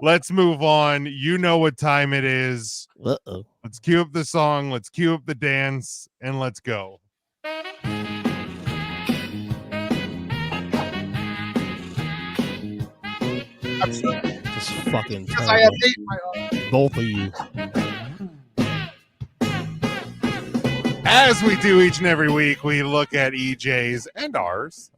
let's move on. You know what time it is. Uh-oh. Let's cue up the song. Let's cue up the dance, and let's go. Just fucking Because I terrible. update my Both of you. As we do each and every week, we look at EJ's and ours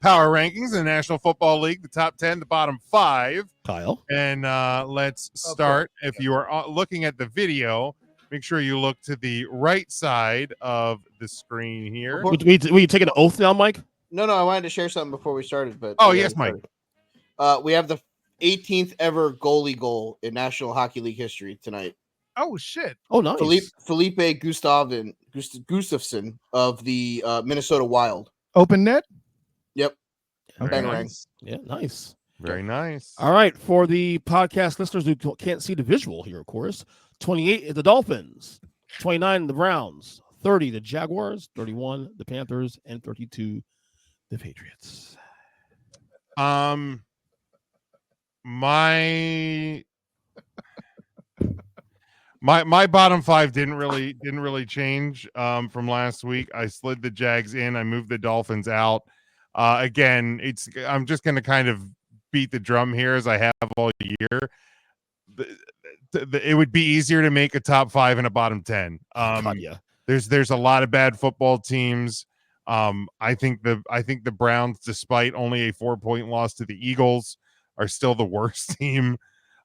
power rankings in the National Football League, the top 10, the bottom 5. Kyle. And let's start. If you are looking at the video, make sure you look to the right side of the screen here. Will you take an oath now, Mike? No, I wanted to share something before we started. But Oh, yes, Mike. We have the 18th ever goalie goal in National Hockey League history tonight. Oh shit! Oh, nice. Felipe Gustafsson of the Minnesota Wild. Open net. Yep. Very Bang nice. Yeah, nice. Very nice. All right, for the podcast listeners who can't see the visual here, of course, 28 is the Dolphins, 29 the Browns, 30 the Jaguars, 31 the Panthers, and 32 the Patriots. My bottom 5 didn't really change from last week. I slid the Jags in. I moved the Dolphins out. Again, I'm just going to kind of beat the drum here as I have all year. It would be easier to make a top 5 and a bottom 10. God, yeah. There's a lot of bad football teams. I think the Browns, despite only a 4-point loss to the Eagles, are still the worst team.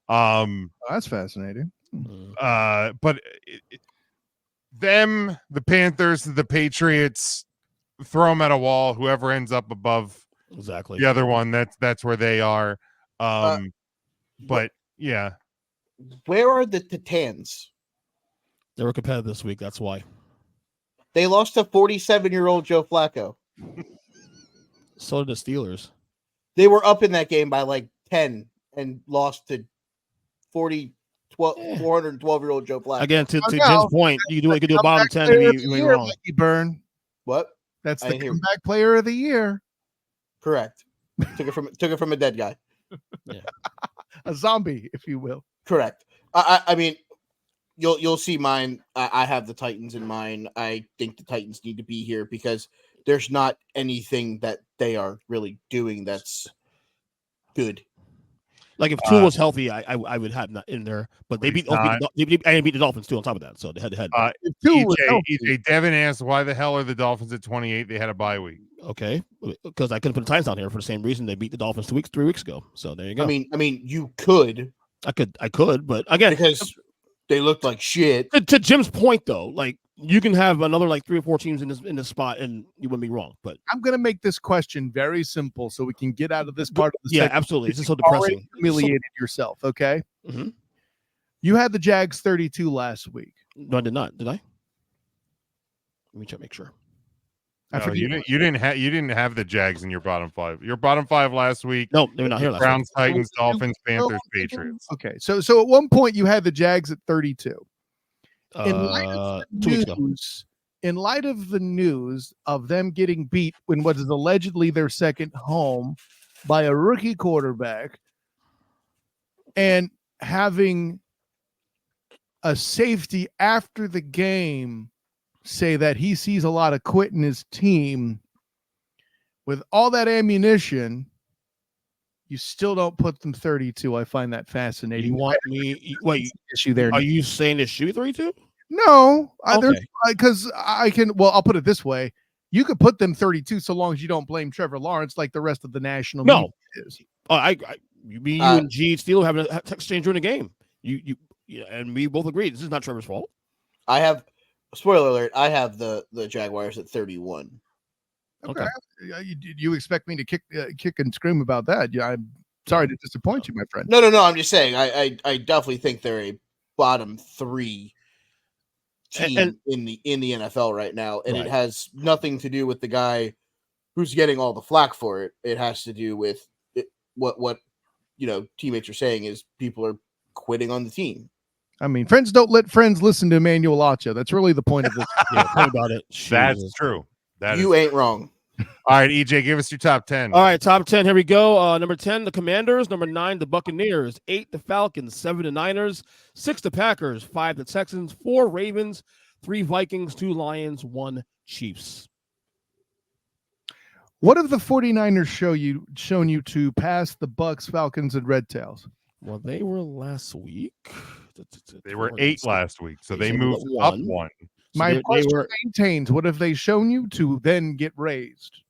That's fascinating. But the Panthers, the Patriots, throw them at a wall. Whoever ends up above Exactly the other one, that's where they are. But yeah, where are the Titans? They were competitive this week. That's why. They lost to 47-year-old Joe Flacco. So did the Steelers. They were up in that game by like 10 and lost to 412-year-old Joe Flacco. Again, to Oh, Jim's no. point, you could do a bottom Comeback 10 player and of you the ain't year, wrong. Mikey Byrne. What? That's I the didn't hear. comeback player of the year. Correct. Took it from a dead guy. A zombie, if you will. Correct. I mean, you'll see mine. I have the Titans in mine. I think the Titans need to be here because there's not anything that they are really doing that's good. Like if Tua was healthy, I would have not in there. But they beat the Dolphins too on top of that. So they had EJ Devin asked, why the hell are the Dolphins at 28? They had a bye week. Okay, because I couldn't put the Titans down here for the same reason they beat the Dolphins 3 weeks ago. So there you go. I mean, you could. I could, but again, because they looked like shit. To Jim's point, though, like you can have another like 3 or 4 teams in this spot, and you wouldn't be wrong. But I'm going to make this question very simple so we can get out of this part of the yeah, segment. absolutely. This is so You've already depressing. humiliated yourself, okay? Mm-hmm. You had the Jags 32 last week. No, I did not. Did I? Let me check. Make sure. No, you didn't have the Jags in your bottom 5. Your bottom 5 last week. No, they were not here last Browns, week. Titans, Dolphins, Panthers, Patriots. Okay, so at one point you had the Jags at 32. In light of the news of them getting beat in what is allegedly their second home by a rookie quarterback and having a safety after the game say that he sees a lot of quit in his team, with all that ammunition, you still don't put them 32. I find that fascinating. You want me? Wait, issue there? Are you saying to shoot 32? No, Okay. Because I can. Well, I'll put it this way: you could put them 32 so long as you don't blame Trevor Lawrence like the rest of the national media is. You and G still having a text exchange during the game. You and me both agree this is not Trevor's fault. I have. Spoiler alert, I have the Jaguars at 31. Okay. You expect me to kick and scream about that? Yeah, I'm sorry to disappoint you, my friend. No. I'm just saying. I definitely think they're a bottom 3 team in the NFL right now, and right. It has nothing to do with the guy who's getting all the flack for it. It has to do with what teammates are saying is people are quitting on the team. I mean, friends don't let friends listen to Emmanuel Acha. That's really the point of this. Yeah, think about it. That's true. You ain't wrong. All right, EJ, give us your top 10. All right, top 10. Here we go. Number 10, the Commanders. Number 9, the Buccaneers. 8, the Falcons. 7, the Niners. 6, the Packers. 5, the Texans. 4, Ravens. 3, Vikings. 2, Lions. 1, Chiefs. What have the 49ers shown you to pass the Bucks, Falcons, and Red Tails? Well, they were last week. They were 8 last week, so they They moved moved up one. one. So My they question were. maintains: what have they shown you to then get raised?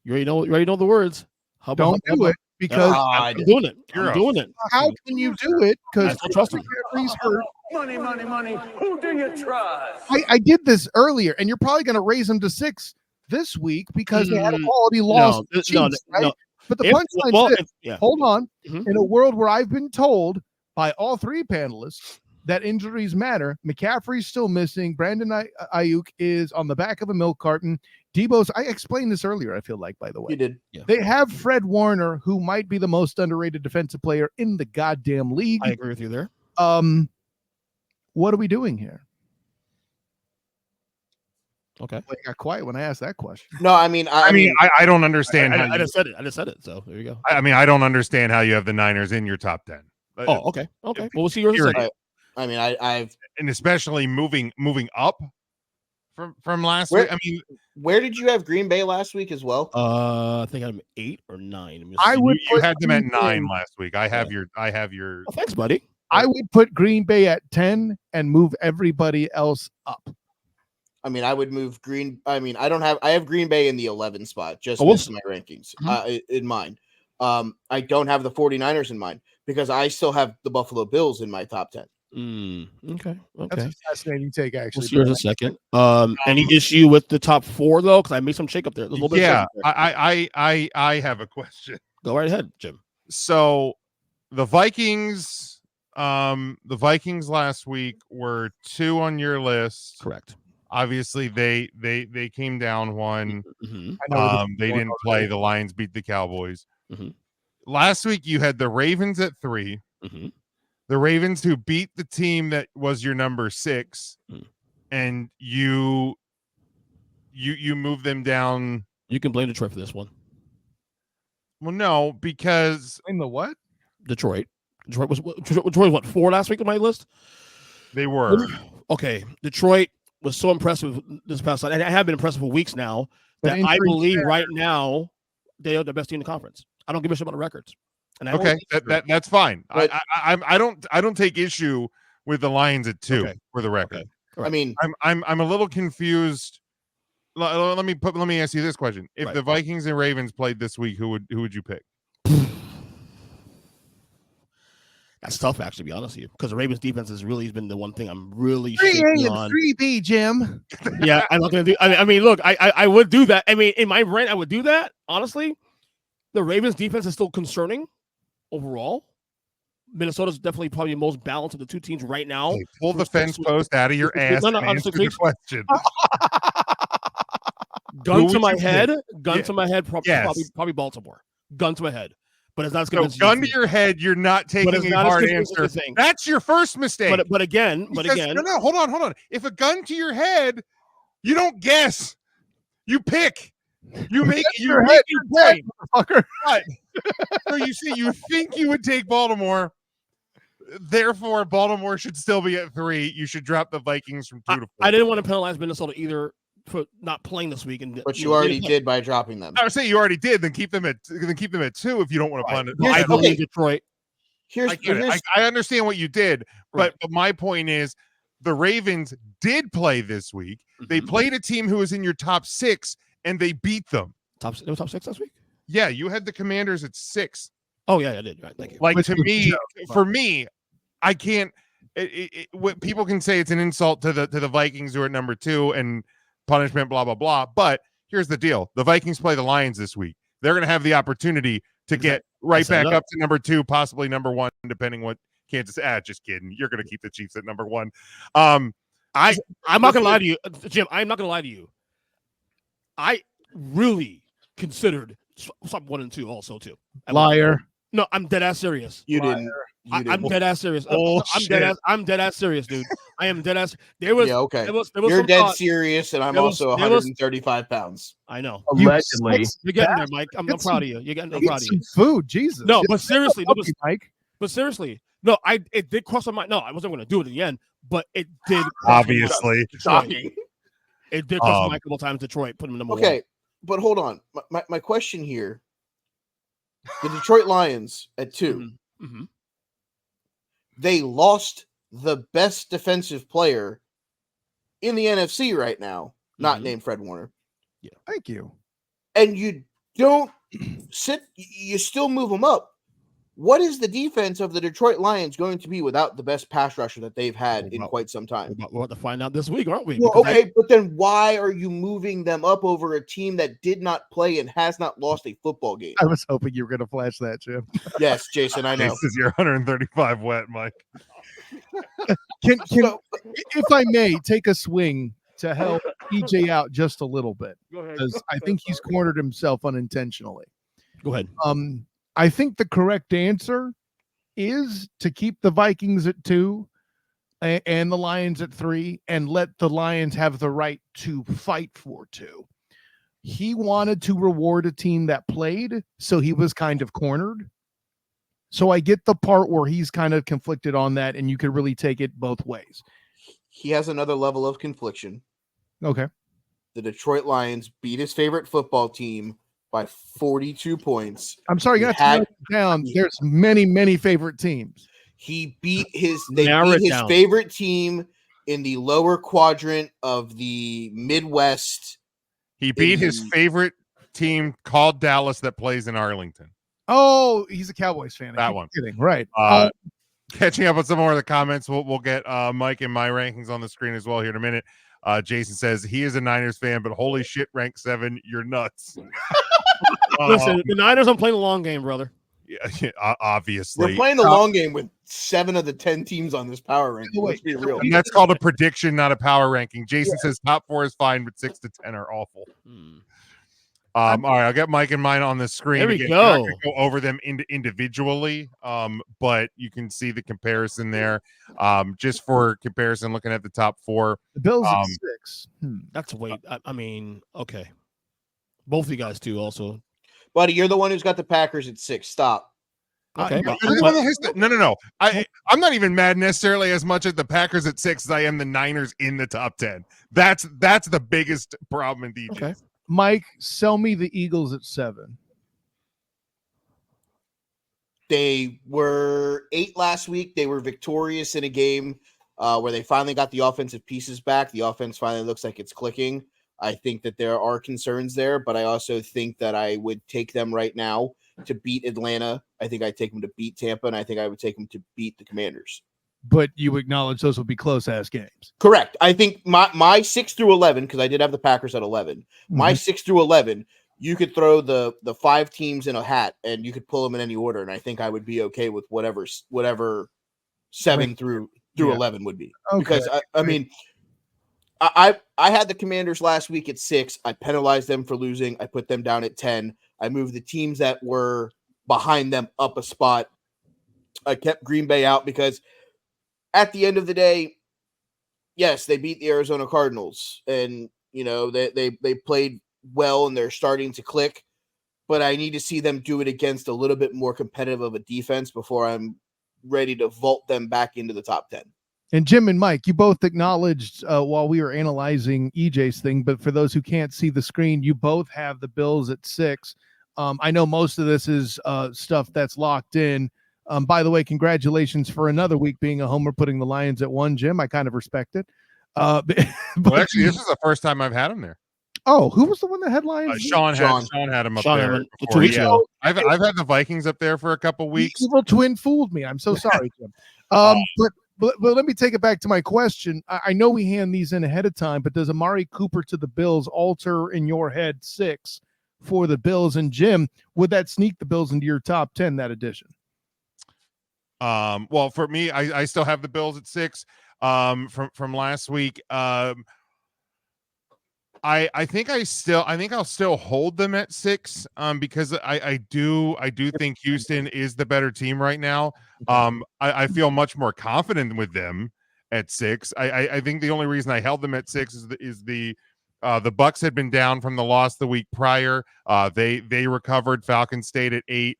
You already know the words. How about Don't do it because I'm doing it. You're I'm a- doing it. how can you do it? I Because still trust him. McCaffrey's hurt. Money, money, money. Who do you trust? I did this earlier, and you're probably going to raise them to 6 this week because they had a quality loss. No, to the no, Chiefs, right? no. But the If- punchline well, is, if- yeah. hold on. Mhm. In a world where I've been told by all 3 panelists that injuries matter, McCaffrey's still missing. Brandon Ayuk is on the back of a milk carton. Debo's, I explained this earlier, I feel like, by the way. You did. They have Fred Warner, who might be the most underrated defensive player in the goddamn league. I agree with you there. What are we doing here? Okay. Well, I got quiet when I asked that question. No, I mean, I mean, I don't understand how I just said it. I just said it. So there you go. I mean, I don't understand how you have the Niners in your top 10. Oh, okay. Okay. Well, we'll see yours in a You're- second. I mean, I've. And especially moving up from last Where- week. I mean, Where did you have Green Bay last week as well? I think I'm 8 or 9. Let me I see. would you put had them at Green Bay- 9 last week. I have your Oh, thanks, buddy. I would put Green Bay at 10 and move everybody else up. I mean, I would move Green. I mean, I have Green Bay in the 11 spot, just Oh, we'll missed my rankings in mine. I don't have the 49ers in mine because I still have the Buffalo Bills in my top 10. Okay. That's Okay. a fascinating take, We'll actually. see yours in a second. Any issue with the top 4 though? Because I made some shake up there. There's a little bit. yeah. Of shake-up there. I have a question. Go right ahead, Jim. So the Vikings last week were 2 on your list. Correct. Obviously, they came down 1. Mm-hmm. I know They didn't play. The Lions beat the Cowboys. Mhm. Last week you had the Ravens at 3. Mm-hmm. The Ravens who beat the team that was your number 6, and you move them down. You can blame Detroit for this one. Well, no, because in the what? Detroit was what 4 last week on my list. they were. Okay, Detroit was so impressive this past night, and I have been impressive for weeks now. But That I injuries believe matter. right now they are the best team in the conference. I don't give a shit about the records. And I Okay, don't- that's fine. But- I don't take issue with the Lions at 2 Okay. for the record. Okay. I mean, I'm a little confused. Let me ask you this question: if Right. the Vikings and Ravens played this week, who would you pick? That's tough, actually, to be honest with you, because the Ravens defense has really been the one thing I'm really 3A shaking and on. 3B, Jim. Yeah, I'm not gonna do. I mean, look, I would do that. I mean, in my brain, I would do that. Honestly, the Ravens defense is still concerning overall. Minnesota's definitely probably the most balanced of the 2 teams right now. Hey, pull the for- fence post out of your No, ass no, and honestly, answer the please. question. Gun Who to would my you head, pick? gun Yeah. to my head, Yes. probably Baltimore. Gun to my head, but it's not as So, convincing. gun to your head, you're not taking it's a not as hard convincing answer. as you think. That's your first mistake. But again, Because- no, hold on. If a gun to your head, you don't guess, you pick. You make your your head, point. Fucker. So you see, you think you would take Baltimore. Therefore, Baltimore should still be at 3. You should drop the Vikings from 2 to 4. I didn't want to penalize Minnesota either for not playing this week. And but you already did by dropping them. I would say you already did. Then keep them at 2 if you don't want to Right. punt it. Well, I Here's- believe okay. Detroit. Here's, I get it. here's I understand what you did, Right. but my point is, the Ravens did play this week. They Mhm. played a team who was in your top 6, and they beat them. They were top 6 last week. Yeah, you had the Commanders at 6. Oh yeah, I did. Right, thank you. Like, Which to was a me, joke, for me, I can't. What people can say it's an insult to the Vikings who are at number 2 and punishment, blah blah blah. But here's the deal: the Vikings play the Lions this week. They're going to have the opportunity to get right set it back up. up to number 2, possibly number 1, depending what Kansas. Just kidding. You're going to keep the Chiefs at number 1. I'm not gonna lie to you, Jim. I'm not gonna lie to you. I really considered swap 1 and 2 also too. Liar. No, I'm dead ass serious. You didn't. I'm dead ass serious. Bullshit. I'm dead ass serious, dude. I am dead ass. There was. Yeah, okay. There was You're some dead thought. serious, and I'm There was- also there was- 135 pounds. I know. Allegedly. You're getting there, Mike. I'm Get proud of you. You're getting. I'm Eat proud of you. some food, Jesus. No, Get but seriously, some there was, Mike. but seriously, no. It did cross my mind. No, I wasn't going to do it at the end, but it did. cross my mind. Obviously. Shocking. It did cross my Um, mind a couple times. Detroit put him number Okay, but hold on. My question here: the Detroit Lions at 2, one. Mm-hmm. they lost the best defensive player in the NFC right now, not Mhm. named Fred Warner, Thank you. and you don't you still move them up. What is the defense of the Detroit Lions going to be without the best pass rusher that they've had in Well, quite some time? We're about to find out this week, aren't we? Well, Because okay, but then why are you moving them up over a team that did not play and has not lost a football game? I was hoping you were going to flash that, Jim. Yes, Jason, I know. This is your 135 wet, Mike. Can So, if I may take a swing to help EJ out just a little bit, Go ahead. because I think he's cornered himself unintentionally. Go ahead. I think the correct answer is to keep the Vikings at 2 and the Lions at 3 and let the Lions have the right to fight for 2. He wanted to reward a team that played, so he was kind of cornered. So I get the part where he's kind of conflicted on that, and you could really take it both ways. he has another level of confliction. Okay. The Detroit Lions beat his favorite football team by 42 points. I'm sorry, you He got to had- narrow it down. There's many favorite teams. He beat his Narrow it his down. favorite team in the lower quadrant of the Midwest. He beat his Mhm. favorite team called Dallas that plays in Arlington. Oh, he's a Cowboys fan. I That keep one. Kidding. Right. Catching up on some more of the comments, we'll get Mike and my rankings on the screen as well here in a minute. Jason says he is a Niners fan, but holy shit, rank 7, you're nuts. Listen, the Niners aren't playing a long game, brother. Yeah, obviously. We're playing the long game with 7 of the 10 teams on this power ranking. Let's be real. And that's called a prediction, not a power ranking. Jason says top 4 is fine, but 6 to 10 are awful. All right, I'll get Mike and mine on the screen. There we Again, we're not go. gonna go over them individually, but you can see the comparison there. Just for comparison, looking at the top 4. The Bills at Um, 6. That's wait. I mean, okay. Both of you guys too. Also, Buddy, you're the one who's got the Packers at 6. Stop. okay. no, but- No. I'm not even mad necessarily as much at the Packers at 6 as I am the Niners in the top 10. That's the biggest problem in DJ. Okay. Mike, sell me the Eagles at 7. They were 8 last week. They were victorious in a game where they finally got the offensive pieces back. The offense finally looks like it's clicking. I think that there are concerns there, but I also think that I would take them right now to beat Atlanta. I think I'd take them to beat Tampa, and I think I would take them to beat the Commanders. But you acknowledge those will be close ass games. Correct. I think my 6 through 11, because I did have the Packers at 11. My 6 through 11, you could throw the 5 teams in a hat and you could pull them in any order, and I think I would be okay with whatever 7 through Yeah. 11 would be. Okay. Because I mean, I had the Commanders last week at 6. I penalized them for losing. I put them down at 10. I moved the teams that were behind them up a spot. I kept Green Bay out because at the end of the day, yes, they beat the Arizona Cardinals, and you know they played well and they're starting to click. But I need to see them do it against a little bit more competitive of a defense before I'm ready to vault them back into the top 10. And Jim and Mike, you both acknowledged while we were analyzing EJ's thing, but for those who can't see the screen, you both have the Bills at 6. I know most of this is stuff that's locked in. By the way, congratulations for another week being a homer, putting the Lions at 1, Jim. I kind of respect it. But, Well, actually, this is the first time I've had him there. oh, who was the one that had Lions? Sean Sean. had him up Sean there had him before. 2 weeks Yeah. ago. I've had the Vikings up there for a couple weeks. The evil twin fooled me. I'm so sorry, Jim. But let me take it back to my question. I know we hand these in ahead of time, but does Amari Cooper to the Bills alter in your head 6 for the Bills? And Jim, would that sneak the Bills into your top 10, that addition? Well, for me, I still have the Bills at 6 from last week. I think I'll still hold them at 6 because I do think Houston is the better team right now. I feel much more confident with them at 6. I think the only reason I held them at 6 is the Bucks had been down from the loss the week prior. They recovered. Falcons stayed at 8.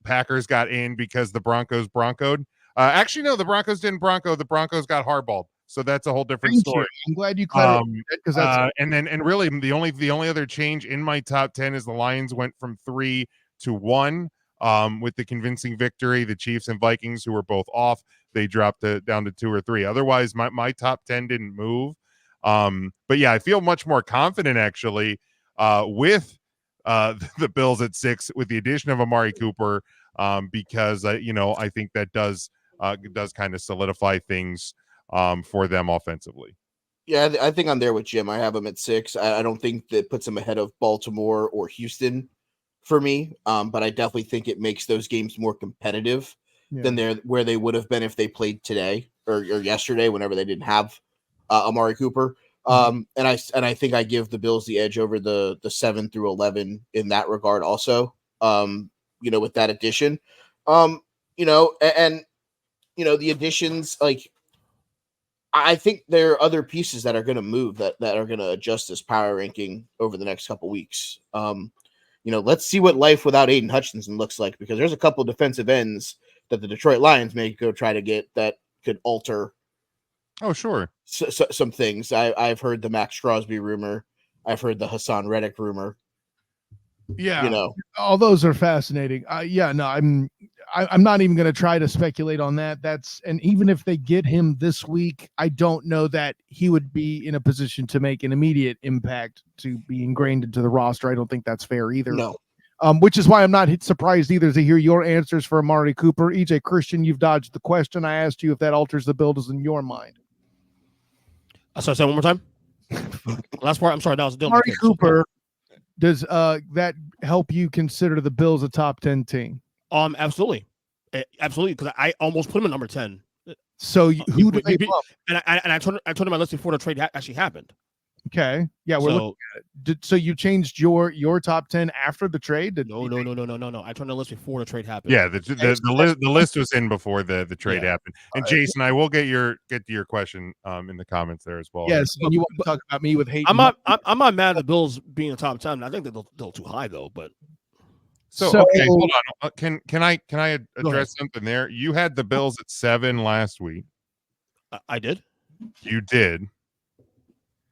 Packers got in because the Broncos broncoed. Actually, no, the Broncos didn't bronco. The Broncos got hardballed. So that's a whole different Thank story. you. I'm glad you clarified because that's And really the only other change in my top 10 is the Lions went from 3 to 1 with the convincing victory. The Chiefs and Vikings, who were both off, they dropped down to 2 or 3. Otherwise, my top 10 didn't move. But yeah, I feel much more confident actually with the Bills at 6 with the addition of Amari Cooper because I think that does kind of solidify things for them offensively. Yeah, I think I'm there with Jim. I have them at 6. I don't think that puts them ahead of Baltimore or Houston for me, but I definitely think it makes those games more competitive than where they would have been if they played today or yesterday, whenever they didn't have Amari Cooper. And I think I give the Bills the edge over the 7 through 11 in that regard also. With that addition, the additions, like, I think there are other pieces that are going to move that are going to adjust this power ranking over the next couple weeks. Let's see what life without Aiden Hutchinson looks like, because there's a couple defensive ends that the Detroit Lions may go try to get that could alter. Oh, sure. Some things. I've heard the Max Crosby rumor. I've heard the Hassan Reddick rumor. Yeah, all those are fascinating. I'm not even going to try to speculate on that. And even if they get him this week, I don't know that he would be in a position to make an immediate impact to be ingrained into the roster. I don't think that's fair either. No. Which is why I'm not surprised either to hear your answers for Amari Cooper. EJ Christian, you've dodged the question. I asked you if that alters the build in your mind. Sorry, say one more time. Last part. I'm sorry. That was Dylan. Amari Cooper. Does that help you consider the Bills a top 10 team? Absolutely, because I almost put him at number 10. So who do they bump? And I turned to my list before the trade actually happened. Okay, yeah, we're looking at it. So you changed your top 10 after the trade? No. I turned the list before the trade happened. Yeah, the list was in before the trade happened. And Jason, I will get to your question in the comments there as well. Yes, and you want to talk about me with hate? I'm not mad at the Bills being the top 10. I think they're still too high though. But so okay, hold on. Can I address something there? You had the Bills at 7 last week. I did. You did.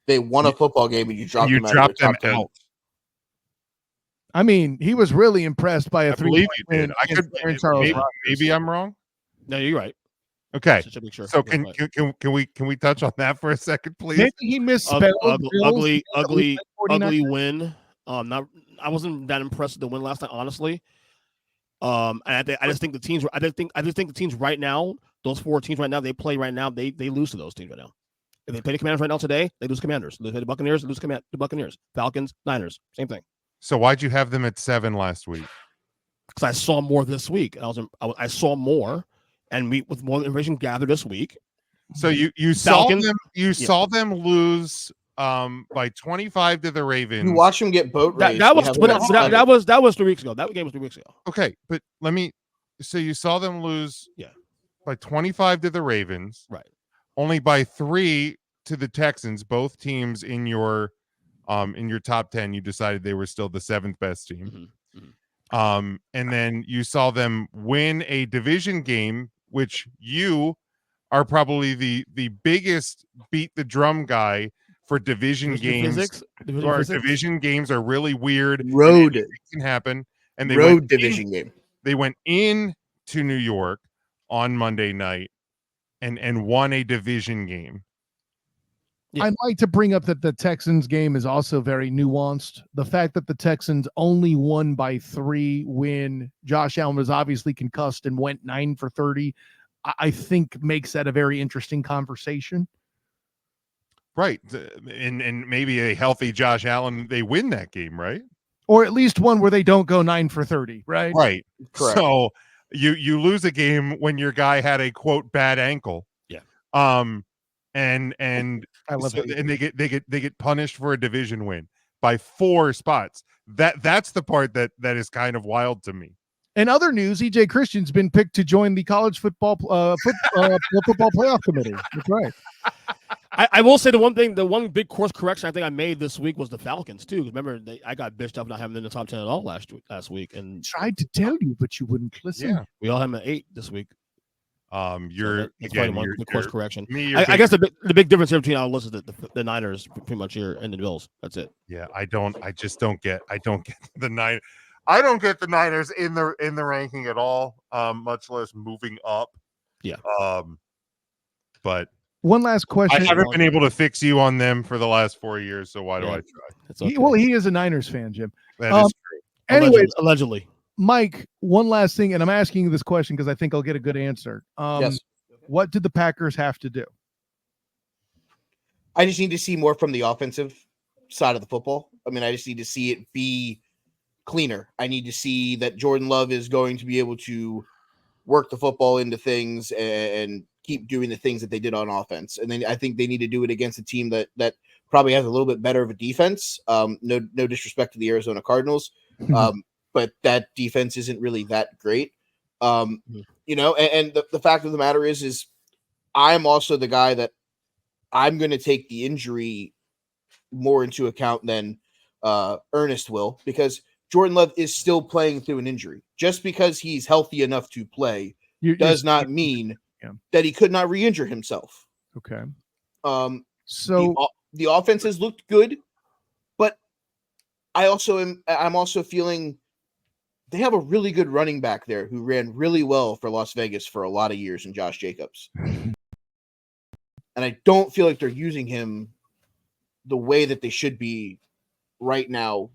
They won a football game and you dropped them out. I mean, he was really impressed by a 3-point win. I could maybe I'm wrong. No, you're right. Okay. Sure. So can we touch on that for a second, please? Maybe he misspelled ugly win. I wasn't that impressed with the win last night, honestly. And I just think the teams. I just think the teams right now, those 4 teams right now, they play right now. They lose to those teams right now. If they play the Commanders right now today, they lose Commanders. They play the Buccaneers, they lose the Buccaneers. Falcons, Niners, same thing. So why'd you have them at 7 last week? Because I saw more this week. I saw more, and with more information gathered this week. So you saw them lose by 25 to the Ravens. You watch them get boat raced. That was 3 weeks ago. That game was 3 weeks ago. Okay, but so you saw them lose by 25 to the Ravens. Right. Only by 3 to the Texans. Both teams in your top 10, you decided they were still the 7th best team. Mm-hmm. And then you saw them win a division game, which you are probably the biggest beat the drum guy for division games. Division games are really weird. Road can happen. And they game. They went in to New York on Monday night and won a division game. Yeah. I'd like to bring up that the Texans game is also very nuanced. The fact that the Texans only won by 3 when Josh Allen was obviously concussed and went 9 for 30, I think makes that a very interesting conversation. Right. And maybe a healthy Josh Allen, they win that game, right? Or at least one where they don't go 9 for 30, right? Right. Correct. So you lose a game when your guy had a quote bad ankle. Yeah. and I love so, it. and they get punished for a division win by 4 spots. That's the part that is kind of wild to me. In other news, EJ Christian's been picked to join the college football football playoff committee. That's right. I will say the one big course correction I think I made this week was the Falcons too. Remember, I got bitched up not having them in the top 10 at all last week, and Tried to tell you, but you wouldn't listen. Yeah. we all have them at 8 this week. You're That's again, probably one you're, big course you're- correction. me. I guess the big difference here between our lists is that the Niners pretty much here and the Bills. That's it. Yeah, I just don't get the Niners. I don't get the Niners in the ranking at all, much less moving up. Yeah. But One last I question. haven't been able to fix you on them for the last 4 years, so why do Yeah. I try? It's okay. He is a Niners fan, Jim. That is true. Anyways, allegedly. Mike, one last thing, and I'm asking you this question because I think I'll get a good answer. Yes. What did the Packers have to do? I just need to see more from the offensive side of the football. I mean, I just need to see it be cleaner. I need to see that Jordan Love is going to be able to work the football into things and keep doing the things that they did on offense. And then I think they need to do it against a team that probably has a little bit better of a defense. No disrespect to the Arizona Cardinals, but that defense isn't really that great. You know, and the fact of the matter is I'm also the guy that I'm going to take the injury more into account than Ernest will, because Jordan Love is still playing through an injury. Just because he's healthy enough to play does not mean that he could not re-injure himself. Okay. So the offense has looked good, but I'm also feeling they have a really good running back there who ran really well for Las Vegas for a lot of years in Josh Jacobs. And I don't feel like they're using him the way that they should be right now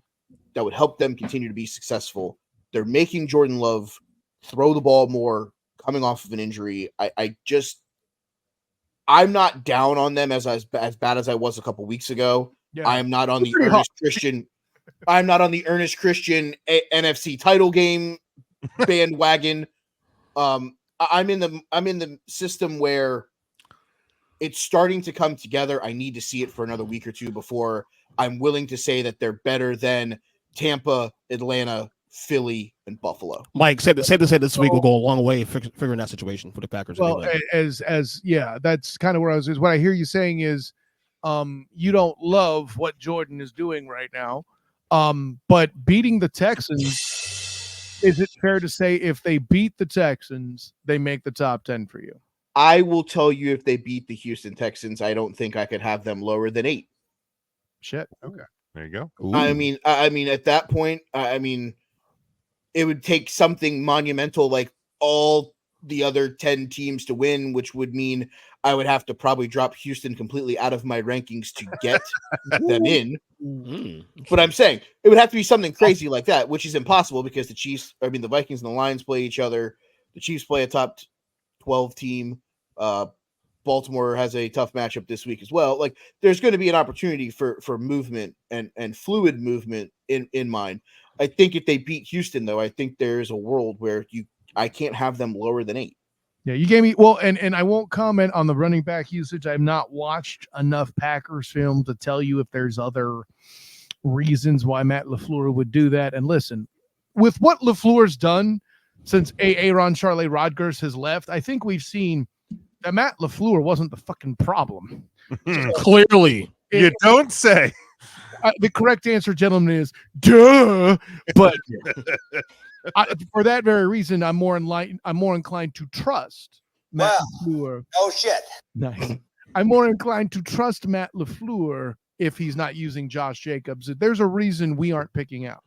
that would help them continue to be successful. They're making Jordan Love throw the ball more coming off of an injury. I'm not down on them as bad as I was a couple weeks ago. Yeah. I am not on the Ernest Christian. I'm not on the Ernest Christian NFC title game bandwagon. I'm in the system where it's starting to come together. I need to see it for another week or two before I'm willing to say that they're better than Tampa, Atlanta, Philly, and Buffalo. Mike, safe to say this week will go a long way figuring that situation for the Packers. Well, anyway. that's kind of where I was. Is what I hear you saying is, you don't love what Jordan is doing right now, but beating the Texans, is it fair to say if they beat the Texans, they make the top 10 for you? I will tell you, if they beat the Houston Texans, I don't think I could have them lower than 8. Shit. Okay, there you go. Ooh. I mean, at that point, it would take something monumental like all the other 10 teams to win, which would mean I would have to probably drop Houston completely out of my rankings to get them in. But I'm saying it would have to be something crazy like that, which is impossible because the Vikings and the Lions play each other. The Chiefs play a top 12 team. Baltimore has a tough matchup this week as well. Like, there's going to be an opportunity for movement and fluid movement in mind. I think if they beat Houston, though, I think there's a world where I can't have them lower than 8. Yeah, you gave me and I won't comment on the running back usage. I've not watched enough Packers film to tell you if there's other reasons why Matt LaFleur would do that. And listen, with what LaFleur's done since Aaron Charlie Rodgers has left, I think we've seen that Matt LaFleur wasn't the fucking problem. Clearly. You don't say. The correct answer, gentlemen, is duh. But for that very reason, I'm more inclined to trust Matt LaFleur. Oh shit. Nice. I'm more inclined to trust Matt LaFleur if he's not using Josh Jacobs. There's a reason we aren't picking out.